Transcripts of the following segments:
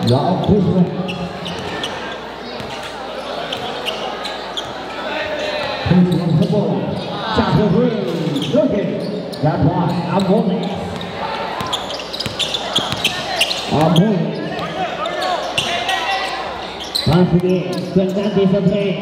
Y'all push it. Push on the ball. Jack Green. Looking. That one. I'm holding. Once again, Fernandez on pace.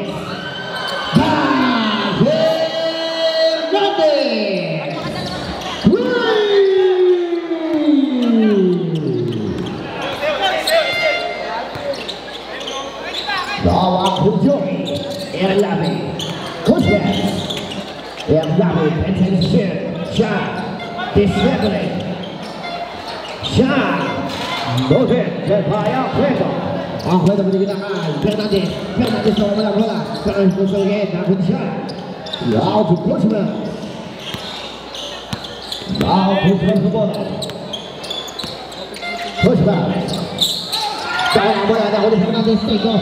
Discipline. Shot. Motion. Terpaya. Cueto. Cueto bergerak. Fernandez sama bola. Terus musuh again. Dapat shot. Now to Kushman. Ke bola. Kushman. Tahu bola dah oleh Fernandez. Tego.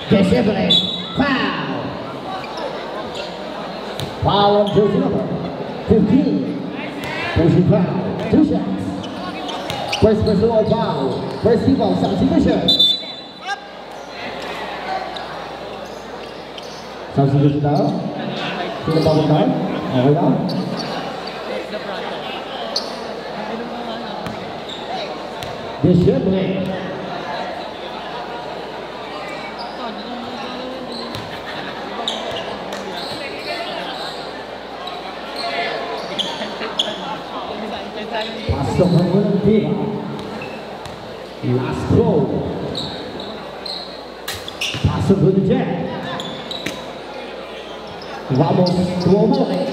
Discipline. Foul. Foul on Joseph. 15. Pushing foul. 2 shots. First personal foul. First people, substitution. Substitution down. Sudah bangun down. Awal down. Discipline. Pasok ng unang tira. Last throw. Pasok to the Jack. Vamos, Tuomones.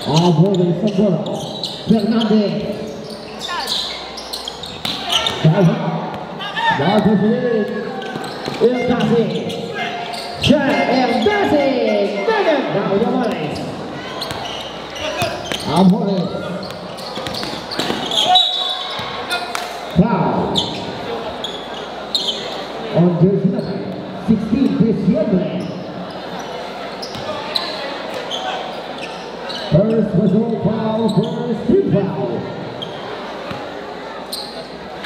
Bola sa bola. Fernandez. Bagus ini. Erdasi. Erdasi. Dagan. Tuomones. Tuomones. Foul. On jersey number 16, Discipline. First whistle, foul, first team foul.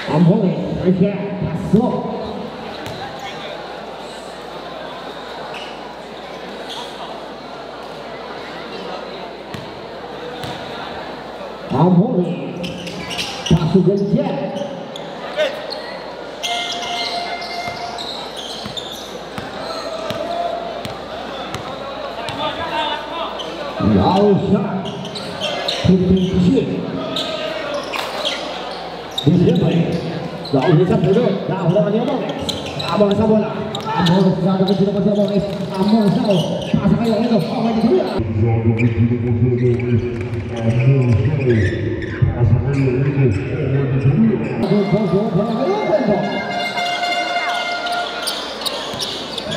Tuomones, Richard, pasok. Tuomones, pasok ng Jack. 然后下，拼拼继续，李学伟，然后也上推动，然后让阿莫雷，阿莫雷上波了，阿莫雷上这个记得不是阿莫雷，阿莫雷上，马上有那个放回去对了。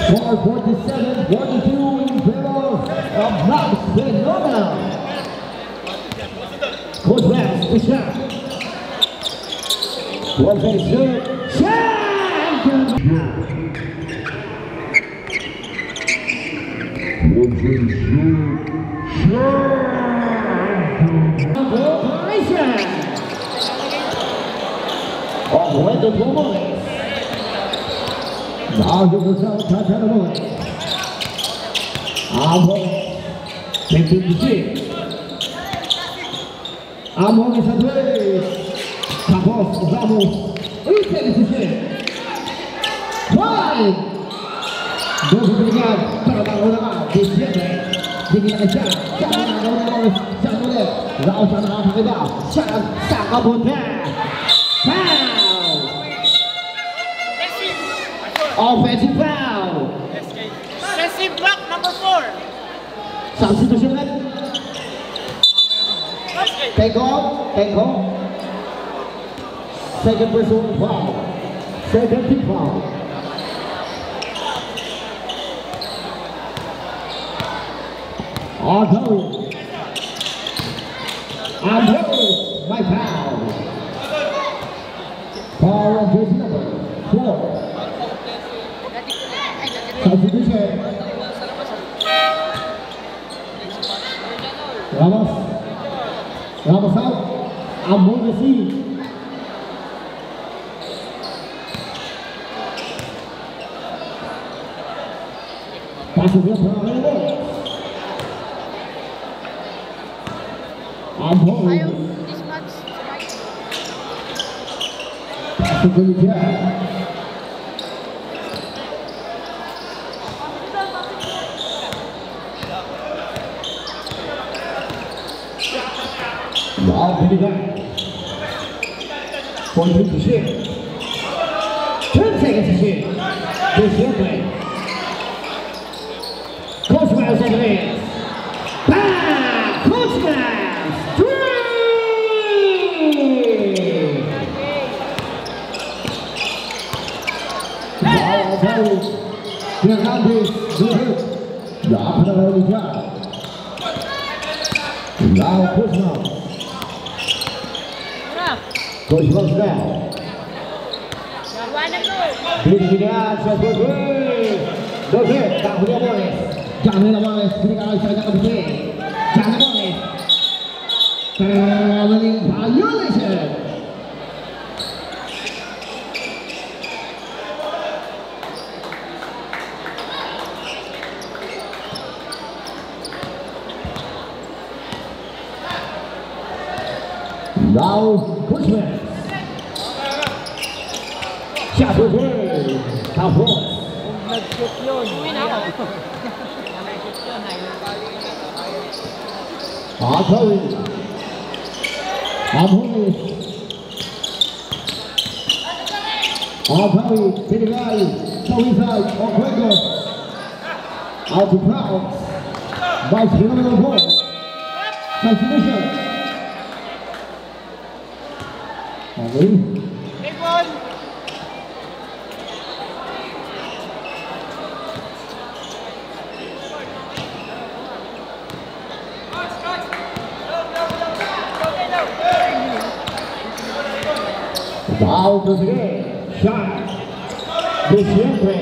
447, 42 in favor of Max Phenomenal. Coach Max, good shot. One face good. Champion! One face good. Champion! Orlando Torres. Now you will tell Torres. Amor essa vez. Carlos Ramos. Inteligente. Vai. Dois obrigado. Para dar uma olhada. Descende. Diga já. Já não já não vai dar. Já acabou pé. Foul. Offensive foul. Defensive block number 4. Substitution. Take off. Second person foul. Second team foul. Arthur. My foul. Foul on jersey number 4. Substitution. Ramos out. Amor receive. Pass it up for Amor. Amor. Pass it to the Jack. Now put it back. 1 2 to shoot. 10 seconds to shoot. This your play. Coach Miles on the hands. Bam! Coach Miles. 3! Now Barry. Hernandez. Good. Now put it on the job. Now Coach Miles. Coach Miles down. Dilihat saya boleh. Boleh, tak boleh. Jangan boleh. Berikan saya tak boleh. Jangan boleh. Traveling violation. Now, Coach Miles. 下球推，打破。阿科威，阿波利，阿科威，这里来，sau inside, on Quaker, out to Proud, by Phenomenal Ball, substitution. Ali. Big one. Now to the game. Shot. This Henry.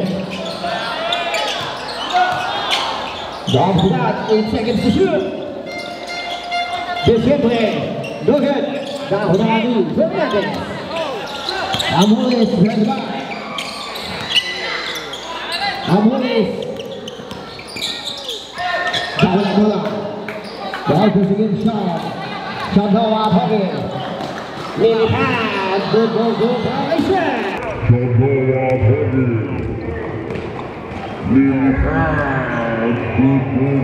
Down to that. 8 seconds to shoot. This Henry. No good. Now to Ali. Fernandez. Amores. Red back. Amores. Down to the second shot. Shot down our pocket. Lily pass. Good violation. Lily pass. Good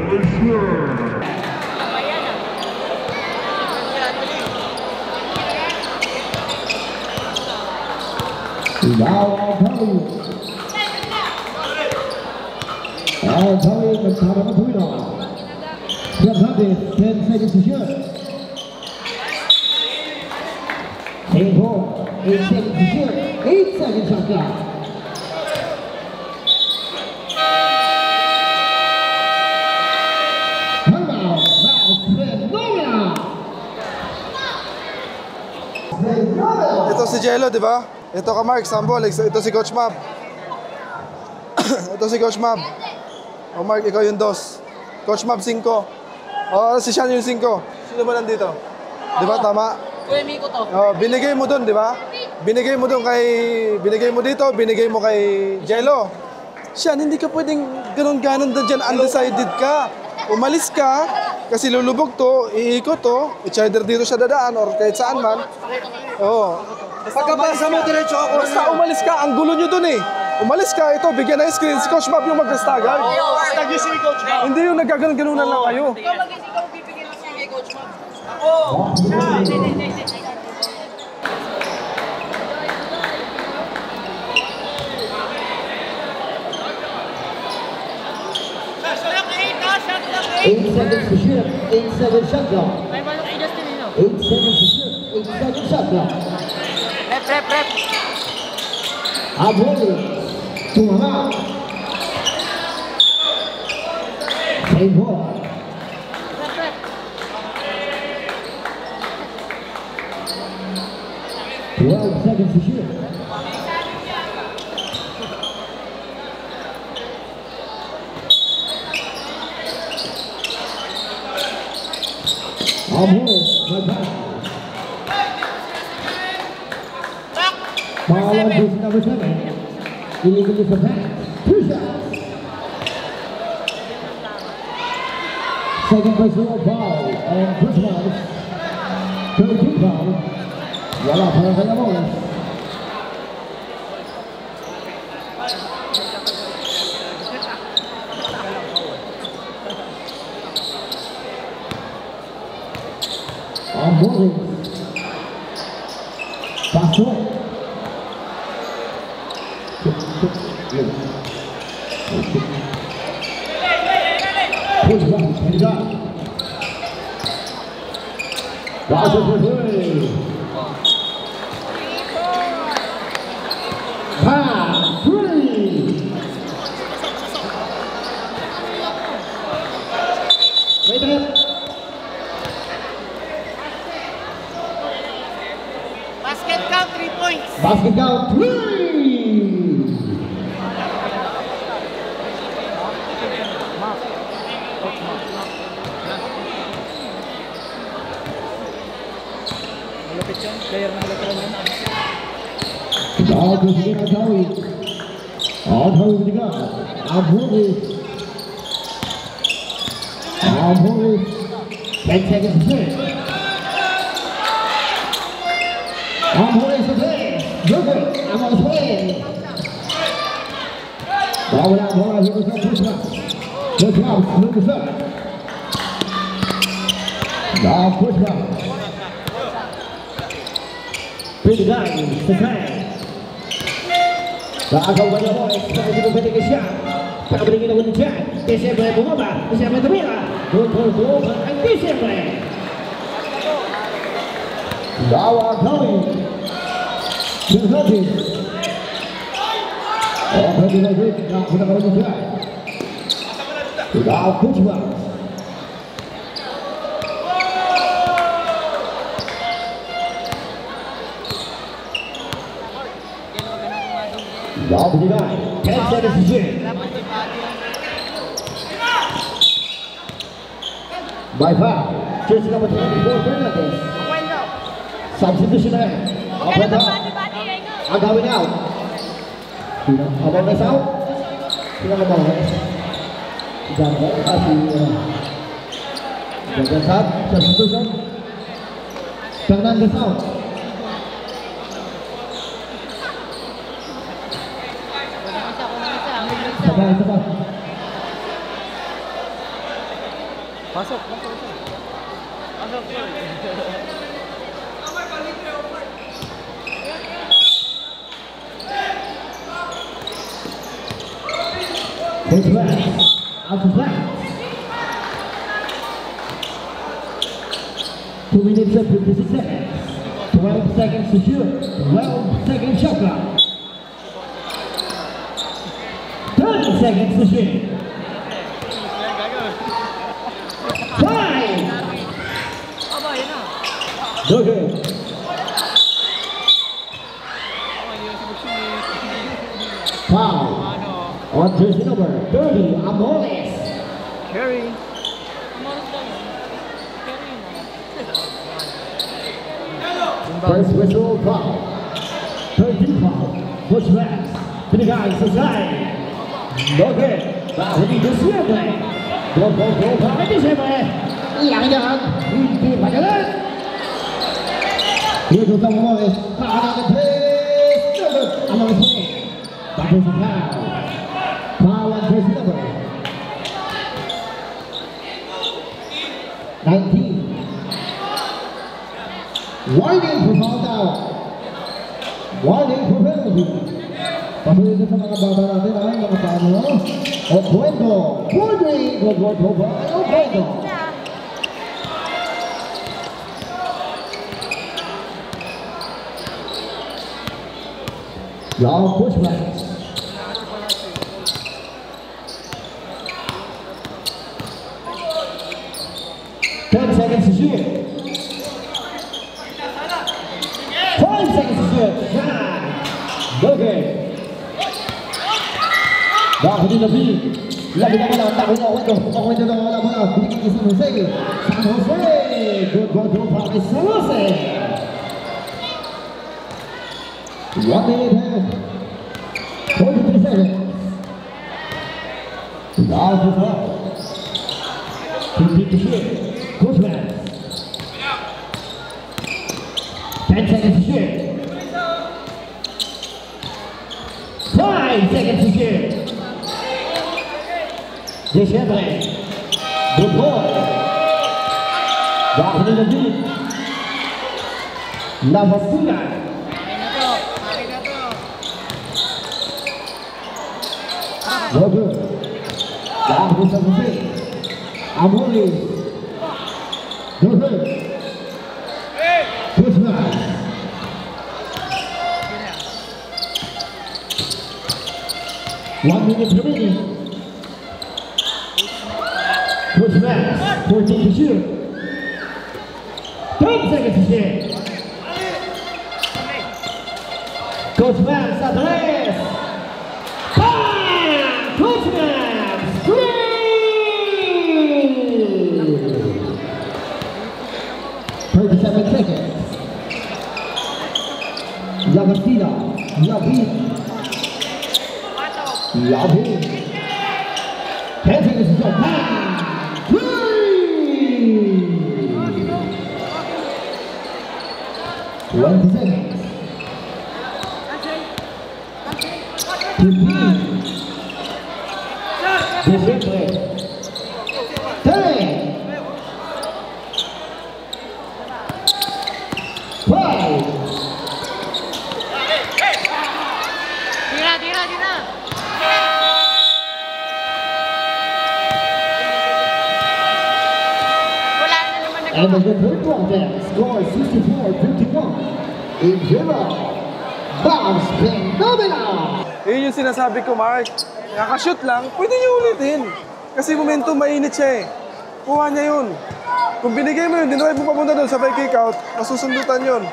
violation. Now Al-Tawi. Al-Tawi mencoba Matuino. Siap habis, 10 seconds to shoot. Staying home, 8 seconds to shoot. 8 seconds shot clock. Timeout, that's phenomenal. Ito si Jello, di ba? Ito ka Mark, Sambol. Ito si Coach Mab. Ito si Coach Mab. O Mark, ikaw yung dos. Coach Mab, 5. O, si Sean yung 5. Sino ba nandito? Di ba, tama? Kuya Miko to. O, binigay mo dun, di ba? Binigay mo dun kay... Binigay mo dito, binigay mo kay Jello. Sean, hindi ka pwedeng ganun-ganon dyan. Undecided ka. Umalis ka, kasi lulubog to, iikot to. It's either dito siya dadaan or kahit saan man. Oo. Pagkabasa mo, diretso ako. Basta umalis ka, ang gulo nyo dun eh. Umalis ka, ito, bigyan ng screen. Si Coach Mab yung mag-stagal. Stag yung si Coach Mab. Hindi yung nagkaganon-ganunan lang kayo. Ikaw mag-isip ko bibigyan ng kay Coach Mab. Shot lang 8. 8 seconds to shoot. 8 seconds shot clock. May balong kay Justin Nino. 8 seconds to shoot. 8 seconds shot clock. Rep. Aboli. Tumama. Same ball. 12 seconds to shoot. Aboli. My pass. Ball on base number 7. Illegal is a pass. 2 shots. Second personal foul on Christmas. 13 foul. Wala para sa Yamones. Aboli. Pass away. Push back, head it up. Gaza for three. Pass, 3. Wait a minute. Basket count 3 points. Basket count 3. Malapit yun. Player ng lateral yun. Ball goes again on Tawi. Al-Tawi with the gun. Aboli. 10 seconds to play. Aboli to play. Good. I'm on the play. Ball without ball. Here we go. Push out. Move this up. Now push out. Big guy, the man. Agaw ba niya mo? Sa hindi mo pwede ka siya. Pagkabalingin na ulit dyan. Desembre bumaba. Desembre tumira. Go. Ang Desembre. Now Al-Tawi. Sinagin. Pwede na rin. Nakapunta ka ulit dyan. Now push back. Ball to the line. 10 seconds to shoot. By foul. Jersey number 24, Fernandez. Substitution na rin. Open up. Agawin out. Amones out. Sino ka Amones? Si Ganda. Si Ganda out. Substitution. Fernandez out. Sabay. Pasok. Coach Max, out to flat. 2 minutes and 56 seconds. 12 seconds to shoot. 12 seconds shot clock. 30 seconds to shoot. 5. No good. Foul. On jersey number 30, Amores. Carry. First whistle, foul. 13 foul. Coach Max. Binigay sa side. No good. Foul dito siyempre. Go para kay siyempre. Lang yan. Hindi pa ganun. Dito sa Amores. Kanan ng press. No good. Amores pa rin. Tapos sa foul. Foul on jersey number 19. Warning for foul down. Warning for penalty. Patuloy sa mga bata natin ay mga paano. Oquendo. Warning. Oquendo. Y'all push back. Seconds to shoot. 5 seconds to shoot. Okay. Dahil din nabi. Labi na wala. Tako na Oquendo. Oquendo na wala muna. Binigay San Jose. San Jose. Good para kay San Jose. 1 minute and 43 seconds. Now to foul. 15 to shoot. Coach Max. 10 seconds to shoot. 5 seconds to shoot. Deschambre. Good ball. Dahil na din. Lavastina. No good. Dahil sa Jose. Amores. No good. Coach Max. One minute remaining. Coach Max, 14 to shoot. 10 seconds to shoot. Coach Max at the rest. Bam! Coach Max, 3! Seconds. Lavastina. Lavin. 10 seconds to go. 3! 20 seconds. 15. December. 10. 5. Tira. Wala na naman And the third quarter score 64-51 in favor of Phenomenal. Yun yung sinasabi ko, Mark. Nakashoot lang, pwede niyo ulitin. Kasi momentum mainit siya eh. Kuha niya yun. Kung binigay mo yun, dinaway mo papunta doon, sabay kick out, masusundutan yun.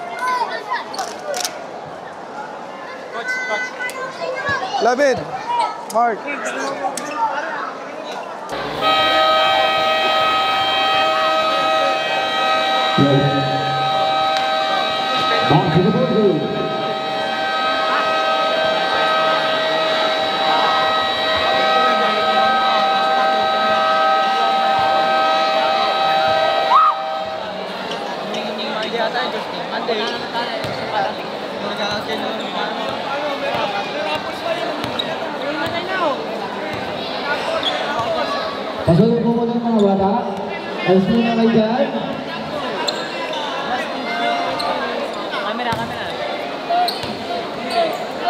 Lavid, Mark. Back to the boardroom. Pasukin po muna yung mga bata. Ayos mo na kayo dyan. Camera.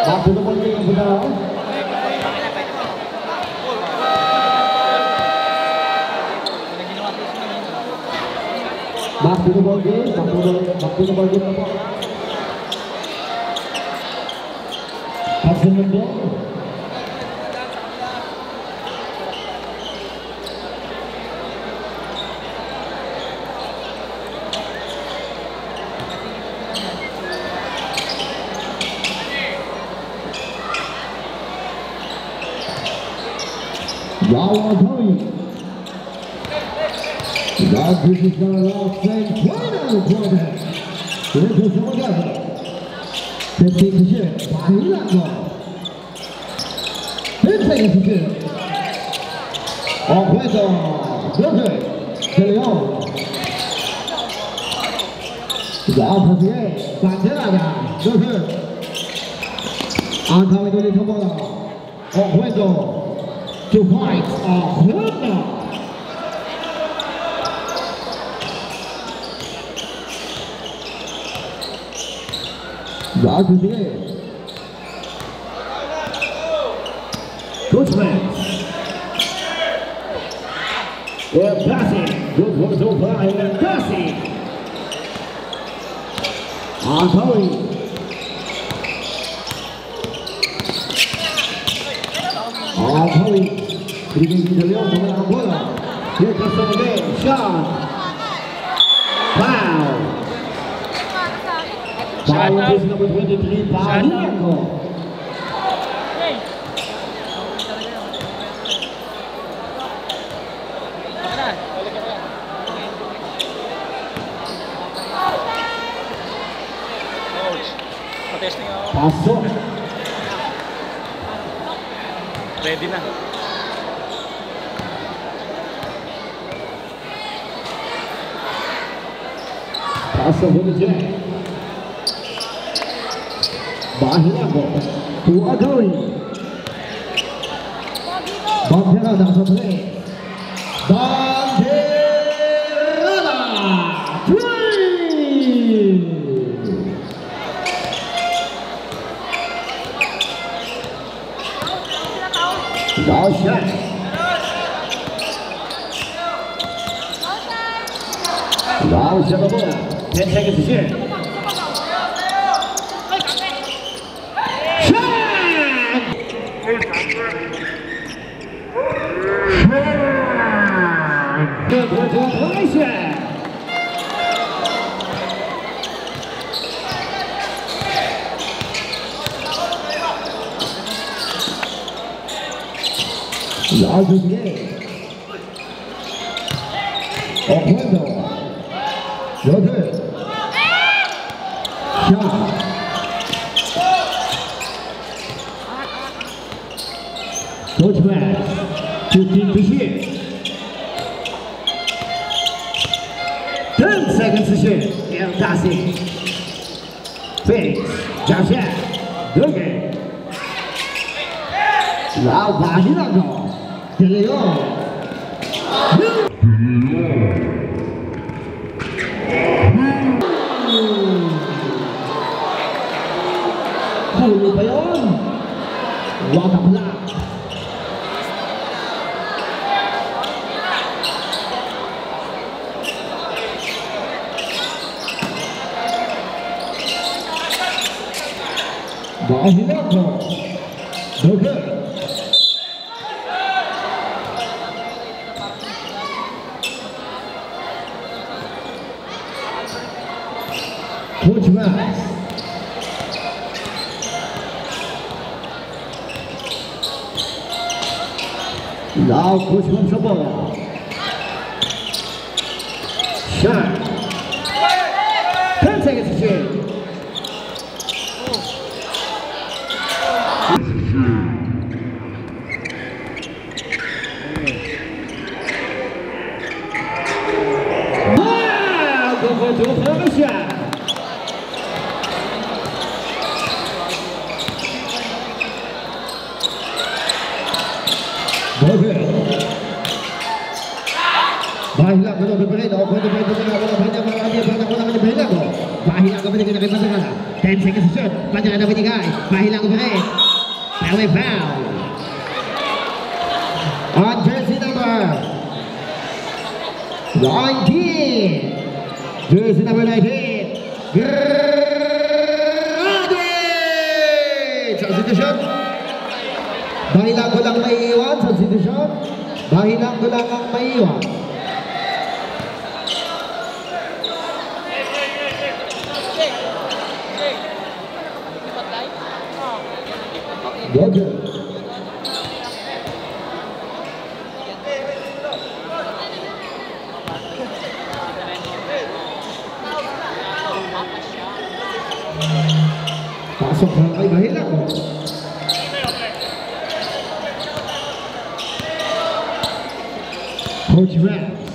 Back to the boardroom. Waktu na ball game, waktu na ball game na po. Pasunod mo. Yawa Tony. That is the last and final quarter. It is all together. 15% Bahilago. 10 seconds to shoot. Off Wezo. Good. De Leon. The opposite. Bandera. Good. Anthony Doli Tomola. Off Wezo. 2 points of Luna. Out to the air. Coach Max. They're passing. Good work so far. And passing. Anthony. Anthony. Berikan De Leon dengan bola. Dia kasih again. Shot. Foul. Foul is number 23. Bahilago. Pasok. Ready na. Pasok untuk Jack. Bahilago. To Adori. Bandera dah selesai. Bandera. Three. Ball shot. Ball shot the ball. 10 seconds to shoot. Good congratulations. Large of the game. Orlando. No good. Shot. Coach Max. 15 to shoot. 10 seconds to shoot. El Tassi. Phoenix. Jump shot. Good game. Now Bahilago. De Leon. Huli pa yun. Watak lang. Bahilago. No good. Coach Max. Now Coach Max the ball. Shot. 10 seconds to shoot. Wow! Go for the shot. Okay. Bahilago no berperan. Pwede Bahilago. Bahilago pwede kena pasang. 10 seconds to shoot. Panjang ada bertiga. Bahilago berperan. Away foul. On jersey number 19. Jersey number 19. Graduate! Substitution. Dahilan ko lang maiiwan. Substitution. Dahilan ko lang ang maiiwan. Dodger. Pasok na kay Dahilan ko. Coach Rams.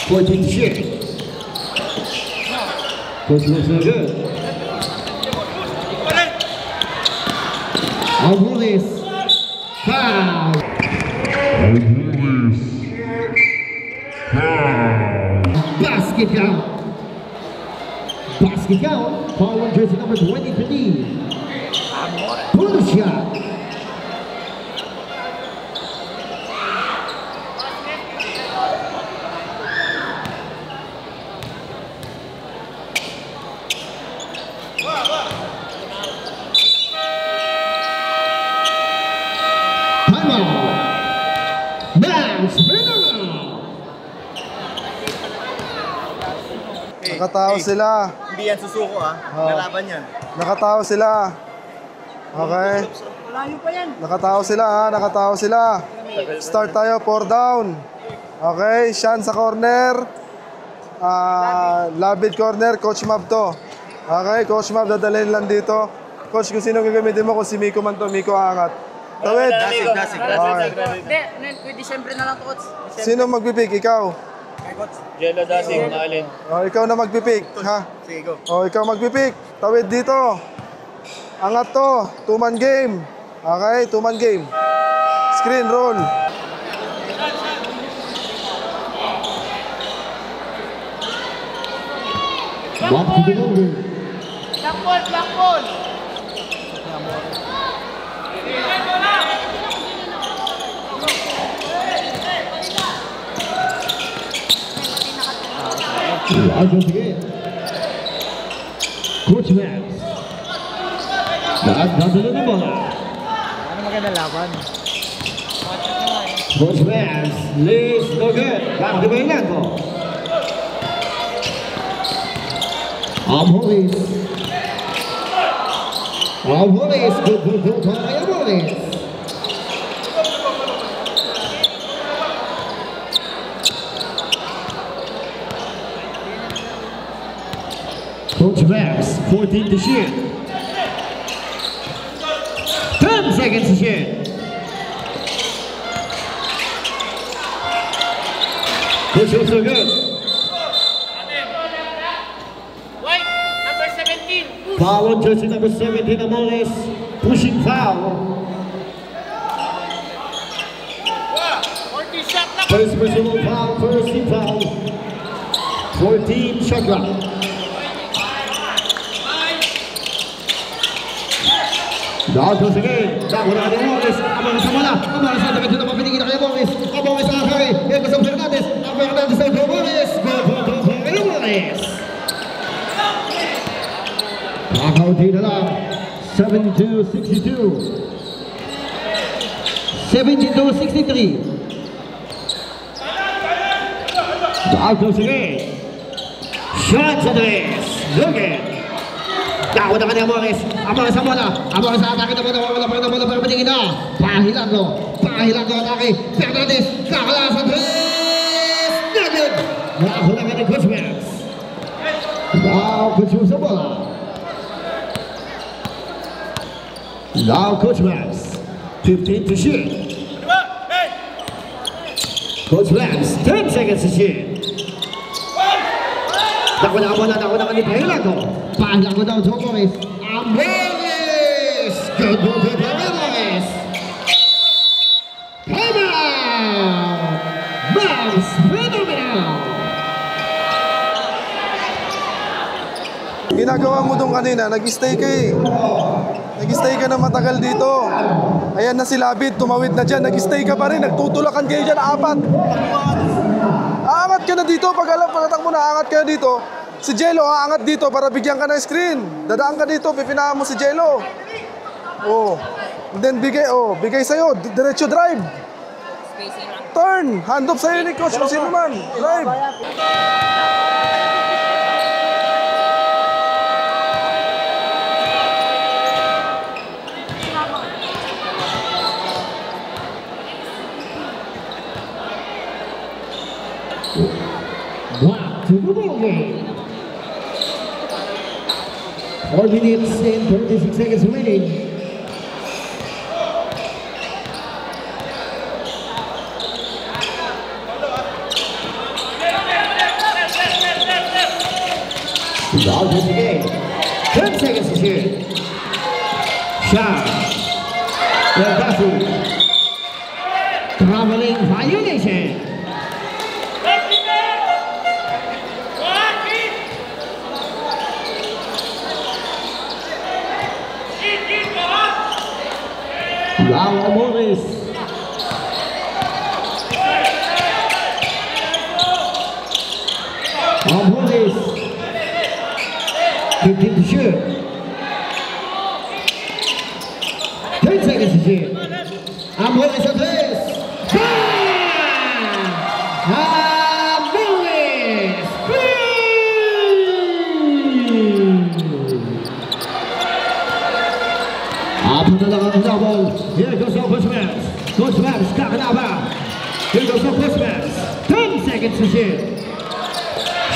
Coach in shit. Coach looks no good. Alvarez. Foul. Basket count. Basket count. Foul on jersey number 23. Pull shot. Nakatao sila. Hindi yan susuko Lalaban yan. Nakatao sila. Okay. Nakatao sila ha. Nakatao sila. Start tayo. 4 down. Okay. Sean sa corner. Labid corner. Coach Mab to. Okay. Coach Mab dadalhin lang dito. Coach, kung sino gagamitin mo, kung si Miko man to, Miko angat. Tawid. Dasig. Okay. Hindi, December na lang, coach. Sino magpipick? Ikaw. Jello Dasig, Maalin. Ikaw na magpipick, ha? Sige, go. Ikaw magpipick. Tawid dito. Angat to. 2-man game. Okay, 2-man game. Screen roll. Back to the longer. Black ball. Rogers again. Coach Rams. Dadalo na bola. Ano maganda laban? Coach Rams. Lays no good. Back to Dahilan ko. Alvarez. Alvarez. Good. Alvarez. Coach Rams, 14 to shoot. 10 seconds to shoot. Coach looks so good. White, number 17. Foul on jersey number 17, Amores. Pushing foul. 40 shot na. First personal foul, first team foul. 14 shot clock. Dagos again. Dagos na kay Amores. Amores sa bola. Amores sa tabi dito mapinigil na kay Amores. Amores sa Akari. Ito sa Fernandez. Fernandez sa Amores. Amores. Nakauti na lang. 72-62. 72-63. Dagos again. Shots on the wrist. Look at. Dako na kanya Amores. Amores sa bola. Amores sa atake na bola. Para patingin na. Pahilan ko atake. Fernandez. Kakala sa tres. Nugget. Dako na kanya Coach Rams. Now Coach Rams sa bola. Now Coach Rams. 15 to shoot. Coach Rams. 10 seconds to shoot. Dako na kanya pahilan ko. Pahilan ko daw sa Amores. Amores! Good move by Amores! Come on! Mouse phenomenal! Ginagawa mo doon kanina, nag-stay ka eh. Nag-stay ka na matagal dito. Ayan na si Labid, tumawid na dyan. Nag-stay ka pa rin, nagtutulakan kayo dyan, 4. Aangat ka na dito, pagkatak mo na, aangat ka na dito. Si Jello, aangat dito para bigyan ka ng screen. Dadaan ka dito, pipinahan mo si Jello. Oh. And then bigay sa'yo, diretso drive. Turn, hand off sa'yo ni coach, kung sino man. Drive. Back to the ball game. 4 minutes and 36 seconds remaining. Ball to the game. 10 seconds to shoot. Shot. Traveling violation. Wow, Morris. Morris. 15 to shoot. 10 seconds to shoot. Morris on this. Morris. Penendangan double. Here goes the Bushmans. Bushmans kakalaban. Here goes the Bushmans. 10 seconds to shoot.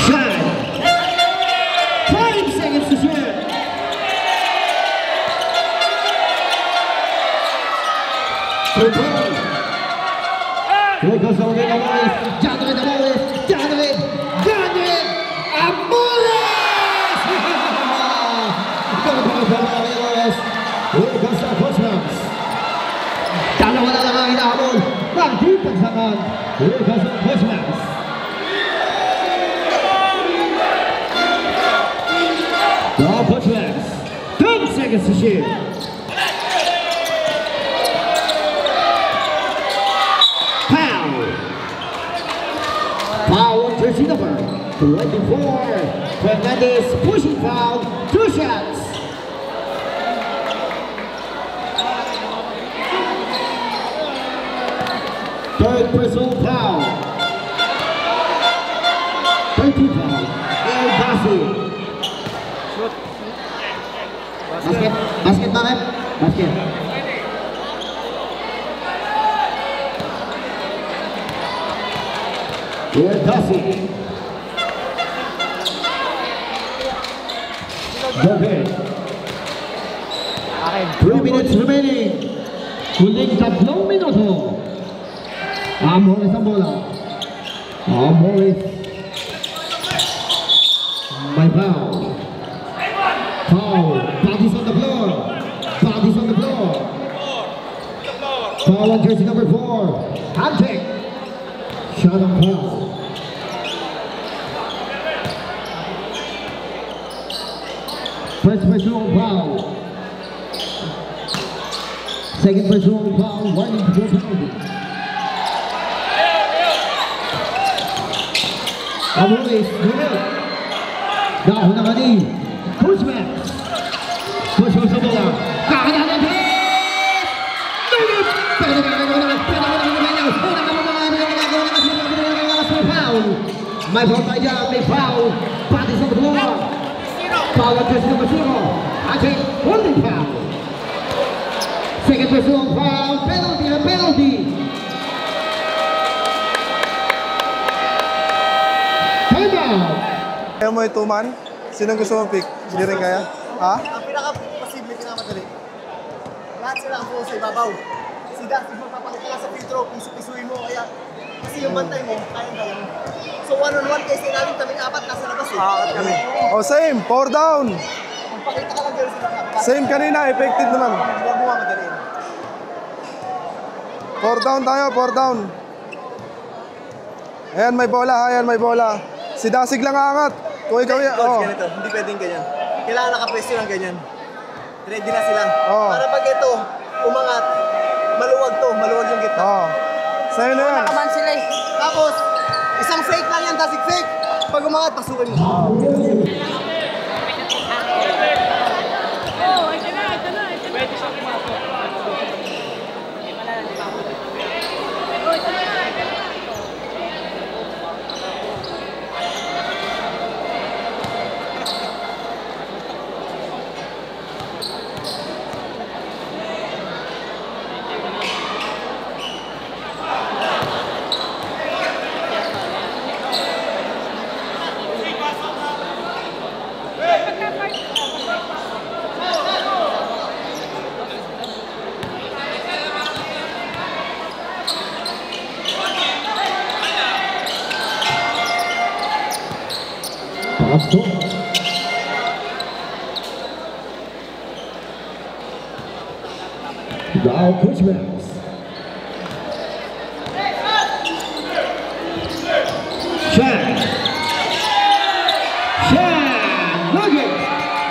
Shot. 5 seconds to shoot. Here goes the Morris. Janovic, Morris. Janovic. Janovic. Morris. Morris. Here goes the Bushmans. Dalawa na lang ang inahabol. Nagtitagsangan. Here goes the Bushmans. The Bushmans. 10 seconds to shoot. Foul. Foul on jersey number 24. Fernandez pushing foul. 2 shots. Third personal foul. 13 foul. El Basi. Basket. Basket bakit? Basket. El Basi. David. 3 minutes remaining. Huling 3 minuto. Morris ang bola. Morris. May foul. Foul. Bodies on the floor. Bodies on the floor. Foul on jersey number 4. Hand check. Shot on foul. First personal foul. Second personal foul. Warning to go penalty. Morris, dahon na kani. Bushman. Bushman sa bola. Kakayahan ng hit! Nunit! Pero may foul tayo, may foul. Pati sa bola. Foul at jersey number 0. Ating holding foul. Second personal foul. Penalty na penalty. Kaya mo yung 2-man? Sinong gusto mong pick? Hindi rin kaya? Ha? Ang pinaka-posible, pinaka-madali. Lahat sila ang puso sa ibabaw. Si Dusty mo papakita ka sa free throw, piso-pisuin mo. Kaya, kasi yung bantay mo, kaya mo. So 1-on-1 kasi namin kaming 4 nasa labas eh. Kami. Oh, same. 4 down. Pakita ka lang dyan sila. Same kanina. Effective naman. Huwag mo nga madaliin. 4 down tayo. 4 down. Ayan, may bola. Ayan, may bola. Si Dasig lang aangat. Kung ikaw yan. Coach, Oh. ganito. Hindi pwedeng ganyan. Kailangan nakapwesto lang ganyan. ready na sila. Oo. Para pag ito, umangat, maluwag yung gitna. Oh. Sa'yo na yan. Nakaman sila eh. Tapos, isang fake lang yan, tasig fake. Pag umangat, pasukin mo. Pasok. Now Coach Max. Shan. Lagi.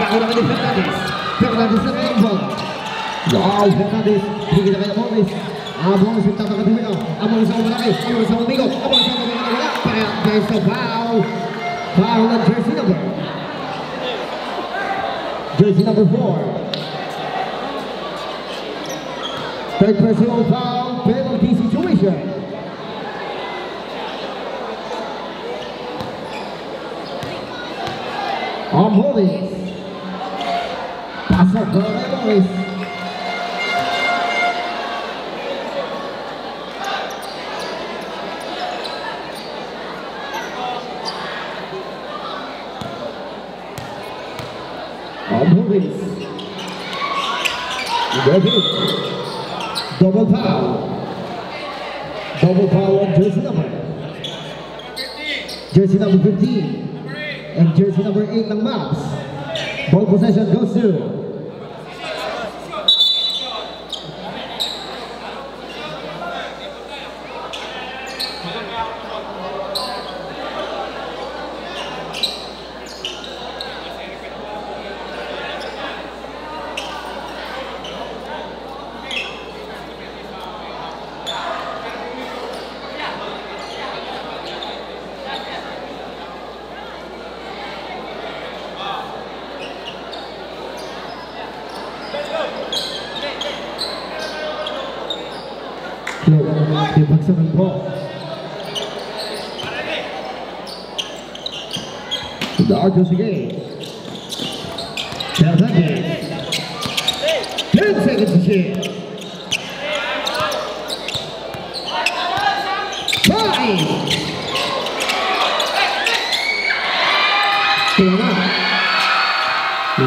Nakuha ni Fernandez. Fernandez na kayong bola. Wow, Fernandez. Higit na kaya Morris. Morris yung tatang katimino. Morris ang malaki. Morris ang umigo. Morris ang umigo. Wala. There's a foul. Foul on jersey number 4. Third personal foul, penalty situation. Morris. Pasok ke Morris. Morris. David. Double foul. Double foul on jersey number 15. And jersey number 8 ng Maps. Ball possession goes to Dibagsak ng ball. The Argos again. Fernandez. 10 seconds to shoot. 5.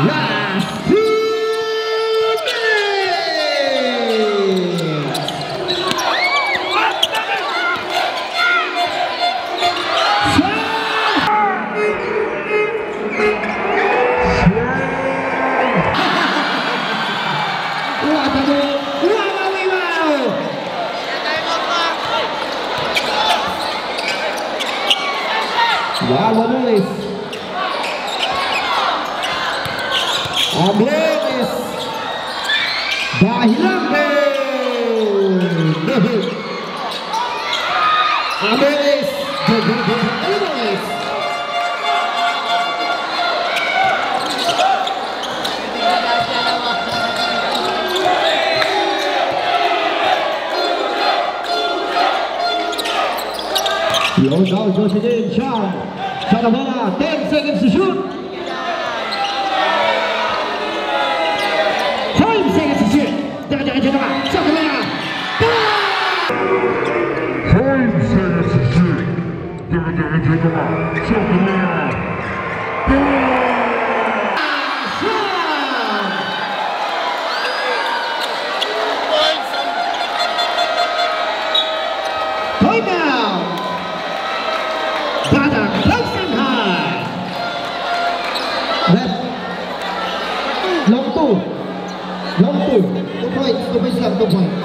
Last 2 minutes. Wow, Luis. Abeles. Dahilan Abeles. Abeles. Low down, goes again, Sean. Chanabala, 10 seconds to shoot. 5 seconds to shoot. Jangan-jangan Chanabala, Chanabala. 5 seconds to shoot. Jangan-jangan Chanabala. Long 2 points lang, 2 points.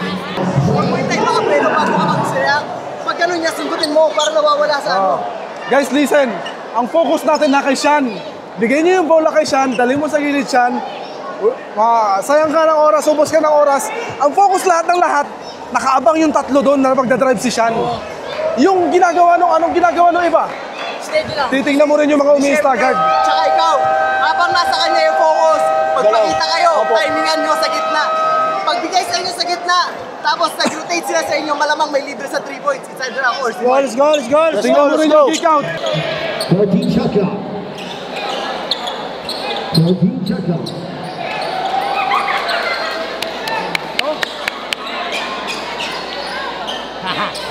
Huwag mo hintay mga preno bago ka mag-isaya. Pag gano'n niya, singgutin mo para nawawala sa ano. Guys, listen. Ang focus natin na kay Sean. Bigay niyo yung bola kay Sean, dali mo sa gilid Sean. sayang ka ng oras, ubos ka ng oras. Ang focus lahat ng lahat, nakaabang yung tatlo doon na magdadrive si Sean. Yung ginagawa nung anong ginagawa nung iba? Steady lang. Titingnan mo rin yung mga umi-staggered. Tsaka ikaw, habang nasa kanya yung focus, pagpakita kayo, timingan nyo sa gitna. Pagbigay sa inyo sa gitna, tapos nag-rotate sila sa inyo, malamang may libre sa 3 points inside the rack or Let's go. Tingnan mo rin yung kick out. 14 shot clock. 14 shot clock.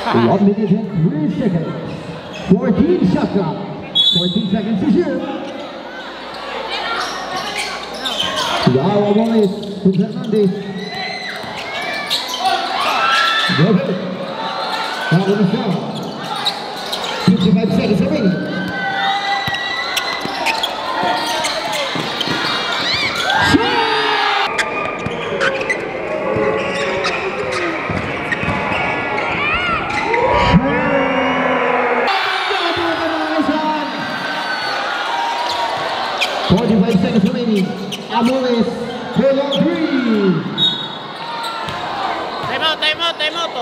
One minute and 3 seconds. 14 shot clock. 14 seconds to shoot. Wow, boys. Fernandez. Go ahead. That one is down. 55 seconds remaining. Amores, pull on 3. Time out.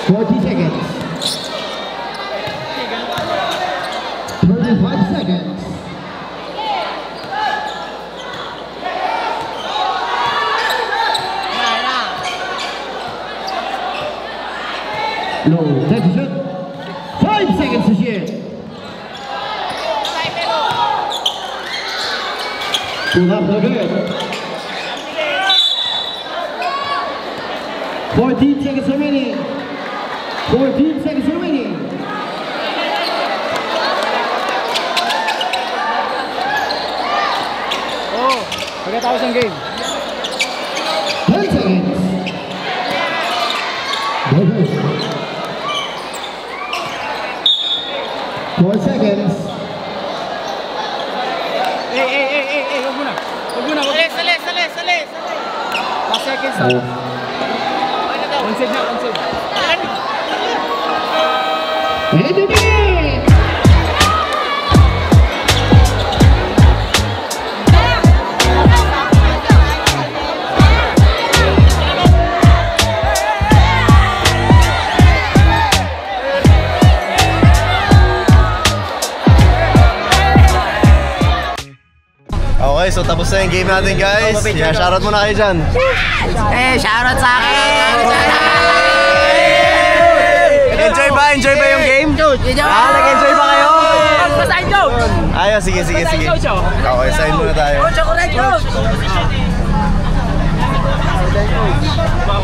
40 seconds. 35 seconds. Low, 30 seconds. 5 seconds to shoot. Pull up, no good. 14 seconds remaining. 14 seconds remaining. Pagkat ako sa game. 10 seconds. Go ahead. 4 seconds. Huwag mo na. Sali. Last seconds na. One save. Ready to begin! Okay, so tapos na yung game natin, guys. Yeah, shoutout muna kayo dyan. Shoutout sa akin! Enjoy ba yung game? Nag-enjoy ba kayo? Basahin, coach! Ayos, sige. Okay, sign muna tayo. Coach!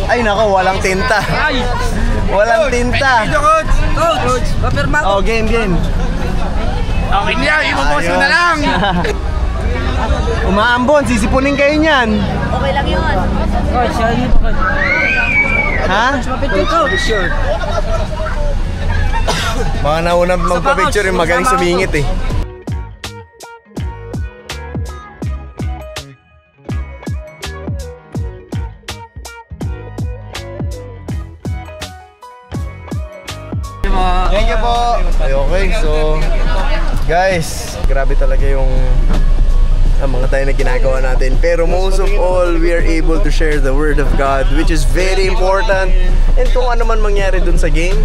Ay, nako, walang tinta. Walang tinta. Coach! Papirma Oh, game. Okay niya, ipopost mo na lang! Umaambon, sisipunin kayo niyan. Okay lang yun. Coach, yan mo coach. Ha? Coach, sure. Mga naunang magpa-picture yung magaling sumingit eh. Thank you po. Okay, so guys, grabe talaga yung mga tayo na ginagawa natin. Pero most of all, we are able to share the Word of God, which is very important. And kung ano man mangyari dun sa game,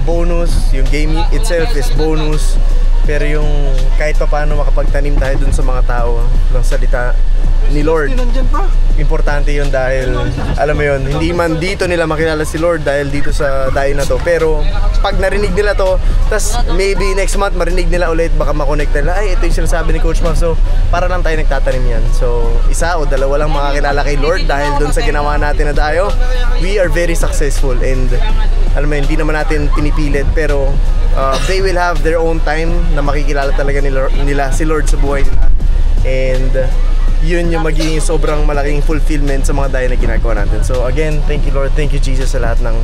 bonus. Yung game itself is bonus. Pero yung kahit pa paano makapagtanim tayo dun sa mga tao ng salita ni Lord, importante yun dahil alam mo yun, hindi man dito nila makilala si Lord dahil dito sa dayo na to, pero pag narinig nila to, tas maybe next month marinig nila ulit, baka makonect nila, ay ito yung sinasabi ni Coach Mav. So para lang tayo nagtatanim yan. So isa o dalawa lang makakilala kay Lord dahil dun sa ginawa natin na dayo, we are very successful. And alam mo yun, hindi naman natin pinipilit, pero they will have their own time na makikilala talaga nila si Lord sa buhay nila. And yun yung magiging sobrang malaking fulfillment sa mga dayo na ginagawa natin. So again, thank you Lord, thank you Jesus sa lahat ng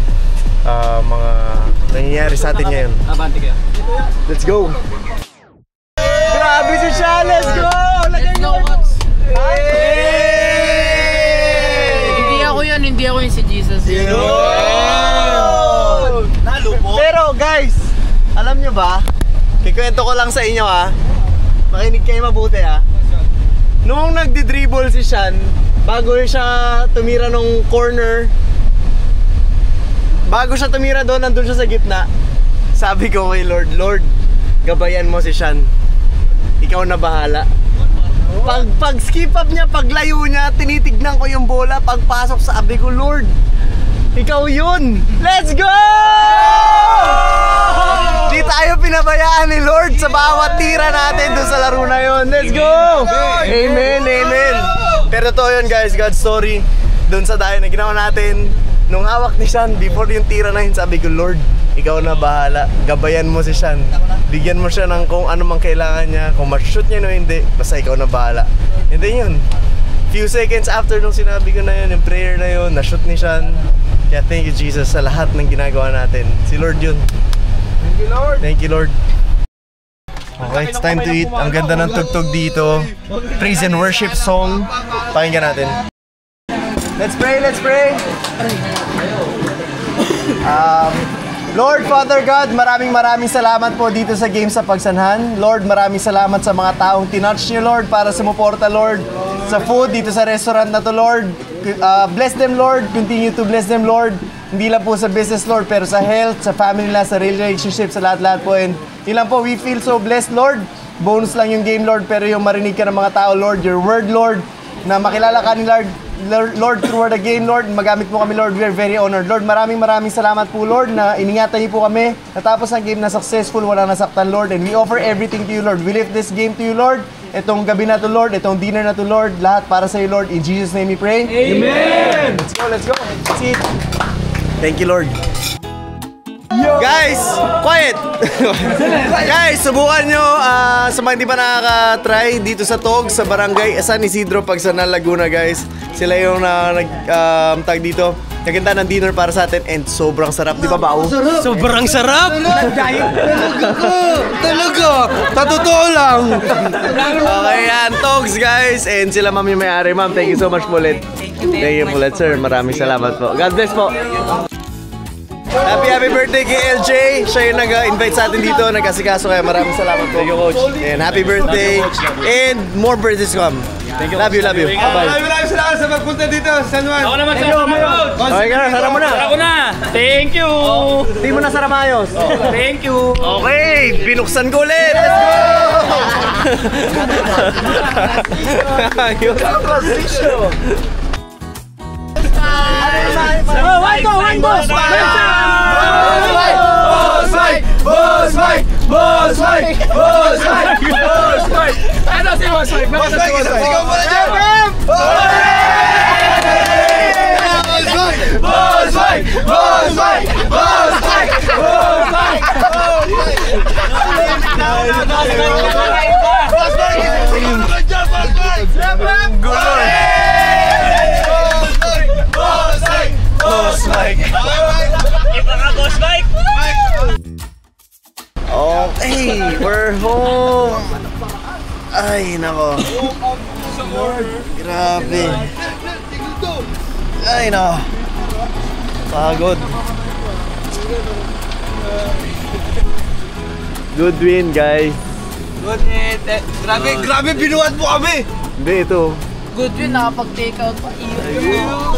mga nangyayari sa atin ngayon. Let's go! Grabe si Sean! Let's go! Let's go, Hindi ako yung si Jesus. Pero guys, alam nyo ba, Kikwento ko lang sa inyo ha. Makinig kayo mabuti ha. Noong nagdi-dribble si Sean, bago siya tumira nung corner, bago siya tumira doon, nandun siya sa gitna. Sabi ko kay Lord, Lord, gabayan mo si Sean. Ikaw na bahala. Pag skip up niya, paglayo niya, tinitignan ko yung bola. Pagpasok, sabi ko, Lord, ikaw yun! Let's go! Di tayo pinabayaan ni Lord sa bawat tira natin doon sa laro na yun. Let's go! Amen, amen. Pero to yun guys, God's story. Doon sa dayo na ginawa natin, nung hawak ni Sean, before yung tira na yun, sabi ko, Lord, ikaw na bahala. Gabayan mo si Sean. Bigyan mo siya ng kung ano mang kailangan niya. Kung ma-shoot niya o hindi, basta ikaw na bahala. And then yun, few seconds after nung sinabi ko na yun, yung prayer na yun, na-shoot ni Sean. Kaya thank you Jesus sa lahat ng ginagawa natin. Si Lord yun. Thank you Lord. Thank you Lord. Okay, it's time to eat. Ang ganda ng tugtog dito. Praise and worship song. Pakinggan natin. Let's pray, let's pray. Lord, Father God, maraming salamat po dito sa Game sa Pagsanhan. Lord, maraming salamat sa mga taong tinouch niyo, Lord, para sumuporta, Lord, sa food dito sa restaurant na to, Lord. Bless them, Lord. Continue to bless them, Lord. Hindi lang po sa business, Lord, pero sa health, sa family nila, sa relationship, sa lahat-lahat po. And yun lang po, we feel so blessed, Lord. Bonus lang yung game, Lord, pero yung marinig ka ng mga tao, Lord, your word, Lord, na makilala ka ni Lord, through the game, Lord, magamit mo kami, Lord. We are very honored. Lord, maraming salamat po, Lord, na iningatan niyo po kami. Natapos ang game na successful, walang nasaktan, Lord. And we offer everything to you, Lord. We lift this game to you, Lord. Itong gabi na to, Lord. Itong dinner na to, Lord. Lahat para sa iyo, Lord. In Jesus' name we pray. Amen! Let's go, let's go. Let's eat. Thank you, Lord. Guys, quiet! Guys, subukan nyo sa mga hindi pa nakaka-try dito sa Tog, sa Barangay San Isidro, Pagsanhan, Laguna, guys. Sila yung tag dito. Naganda ng dinner para sa atin and sobrang sarap, di ba, Bao? Sobrang sarap! Talaga! Tatotoo lang! Okay, yan, Togs, guys. And sila ma'am yung may-ari. Ma'am, thank you so much po ulit. Thank you po ulit, sir. Maraming salamat po. God bless po. Happy birthday kay LJ. Siya yung nag-invite sa atin dito, nag-asikaso, kaya maraming salamat po. Thank you, Coach. And happy birthday. And more birthdays come. Love you, love you. Bye. Maraming salamat sa pagpunta dito sa San Juan. Ako naman sa Coach. Okay ka na, sara mo na. Sara ko na. Thank you. Hindi mo na sara mayos. Thank you. Okay, binuksan ko ulit. Let's go! Ayun ang transition. One go! Boss Mike! Boss Mike! Boss Mike! Boss Mike! Boss Mike! Ano si Boss Mike? Boss Mike! Ikaw mo na dyan! Boss Mike! Boss Mike! Boss Mike! Boss Mike! Boss Mike! Iba ka, Boss Mike! Okay, we're home. Ay, nako. Grabe. Ay, nako. Pagod. Good win, guys. Good win. Grabe binuhat mo kami! Hindi, ito. Good win, nakapag-take out pa. Iyo.